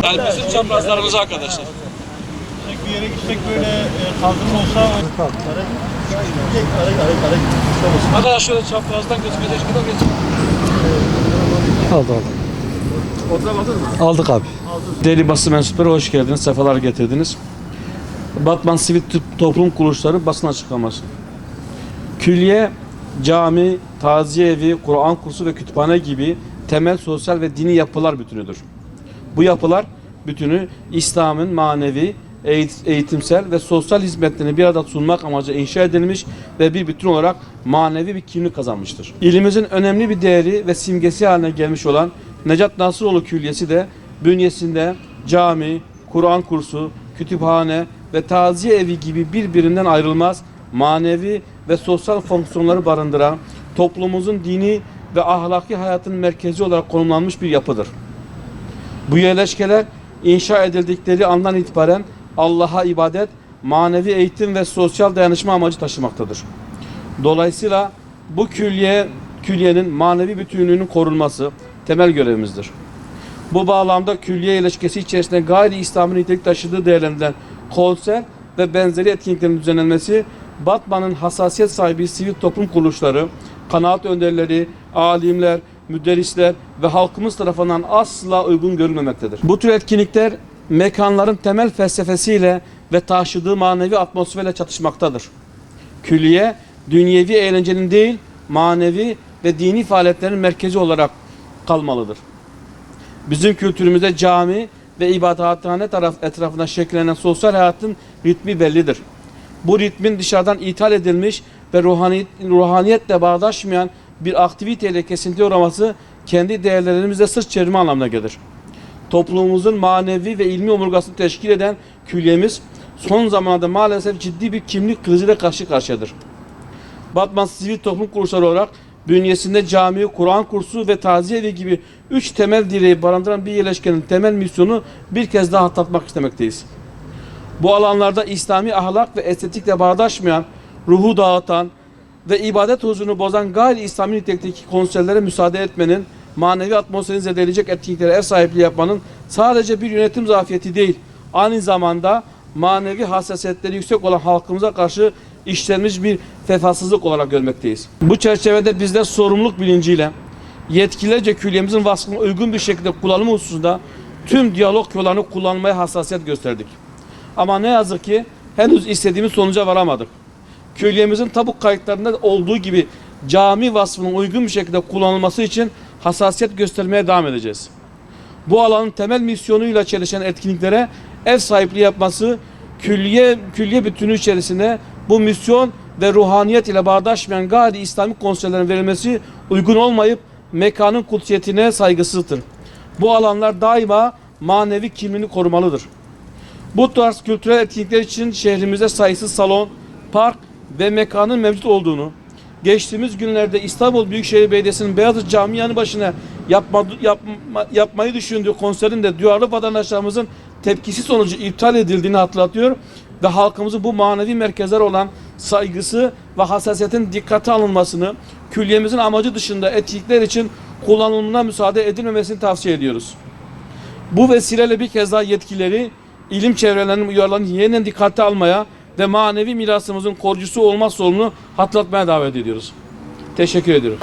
Yani bizim çaprazlarımız arkadaşlar. Bir yere gitsek böyle kaldırma olsa Arkadaşlar şöyle çaprazdan gözükecek kadar geçin. Aldı. Aldık abi. Değerli basın mensupları hoş geldiniz, sefalar getirdiniz. Batman Sivil Toplum Kuruluşları basın açıklaması. Külliye, cami, taziye evi, Kur'an kursu ve kütüphane gibi temel sosyal ve dini yapılar bütünüdür. Bu yapılar bütünü İslam'ın manevi, eğitimsel ve sosyal hizmetlerini bir arada sunmak amacıyla inşa edilmiş ve bir bütün olarak manevi bir kimlik kazanmıştır. İlimizin önemli bir değeri ve simgesi haline gelmiş olan Necat Nasıroğlu Külliyesi de bünyesinde cami, Kur'an kursu, kütüphane ve taziye evi gibi birbirinden ayrılmaz manevi ve sosyal fonksiyonları barındıran toplumumuzun dini ve ahlaki hayatının merkezi olarak konumlanmış bir yapıdır. Bu yerleşkeler inşa edildikleri andan itibaren Allah'a ibadet, manevi eğitim ve sosyal dayanışma amacı taşımaktadır. Dolayısıyla bu külliyenin manevi bütünlüğünün korunması temel görevimizdir. Bu bağlamda külliye ilişkisi içerisinde gayri İslami nitelik taşıdığı değerlendirilen konser ve benzeri etkinliklerin düzenlenmesi Batman'ın hassasiyet sahibi sivil toplum kuruluşları, kanaat önderleri, alimler, müderrisler ve halkımız tarafından asla uygun görülmemektedir. Bu tür etkinlikler mekanların temel felsefesiyle ve taşıdığı manevi atmosferle çatışmaktadır. Külliye, dünyevi eğlencenin değil, manevi ve dini faaliyetlerin merkezi olarak kalmalıdır. Bizim kültürümüzde cami ve ibadethane etrafında şekillenen sosyal hayatın ritmi bellidir. Bu ritmin dışarıdan ithal edilmiş ve ruhaniyetle bağdaşmayan bir aktiviteyle kesintiye uğraması kendi değerlerimizle sırt çevirme anlamına gelir. Toplumumuzun manevi ve ilmi omurgasını teşkil eden külliyemiz son zamanlarda maalesef ciddi bir kimlik kriziyle karşı karşıyadır. Batman Sivil Toplum Kuruluşları olarak bünyesinde cami, Kur'an kursu ve taziye evi gibi 3 temel direği barındıran bir yerleşkenin temel misyonu bir kez daha hatırlatmak istemekteyiz. Bu alanlarda İslami ahlak ve estetikle bağdaşmayan, ruhu dağıtan ve ibadet huzurunu bozan gayri İslami nitelikteki konserlere müsaade etmenin, manevi atmosferini zedeleyecek etkinliklere ev sahipliği yapmanın sadece bir yönetim zafiyeti değil, aynı zamanda manevi hassasiyetleri yüksek olan halkımıza karşı işlenmiş bir vefasızlık olarak görmekteyiz. Bu çerçevede bizler sorumluluk bilinciyle yetkililerce külliyemizin vasfına uygun bir şekilde kullanımı hususunda tüm diyalog yollarını kullanmaya hassasiyet gösterdik. Ama ne yazık ki henüz istediğimiz sonuca varamadık. Külliyemizin tabu kayıtlarında olduğu gibi cami vasfının uygun bir şekilde kullanılması için hassasiyet göstermeye devam edeceğiz. Bu alanın temel misyonuyla çelişen etkinliklere ev sahipliği yapması, külliye bütünü içerisinde bu misyon ve ruhaniyet ile bağdaşmayan gayri İslami konserlerin verilmesi uygun olmayıp mekanın kutsiyetine saygısızdır. Bu alanlar daima manevi kimliğini korumalıdır. Bu tarz kültürel etkinlikler için şehrimizde sayısız salon, park ve mekanın mevcut olduğunu, geçtiğimiz günlerde İstanbul Büyükşehir Belediyesi'nin Beyazıt Camii yanı başına yapmayı düşündüğü konserin de duyarlı vatandaşlarımızın tepkisi sonucu iptal edildiğini hatırlatıyor ve halkımızın bu manevi merkezler olan saygısı ve hassasiyetin dikkate alınmasını, külliyemizin amacı dışında etkinlikler için kullanımına müsaade edilmemesini tavsiye ediyoruz. Bu vesileyle bir kez daha yetkilileri, ilim çevrelerinin uyarılarını yeniden dikkate almaya ve manevi mirasımızın korucusu olma sorumluluğunu hatırlatmaya davet ediyoruz. Teşekkür ediyorum.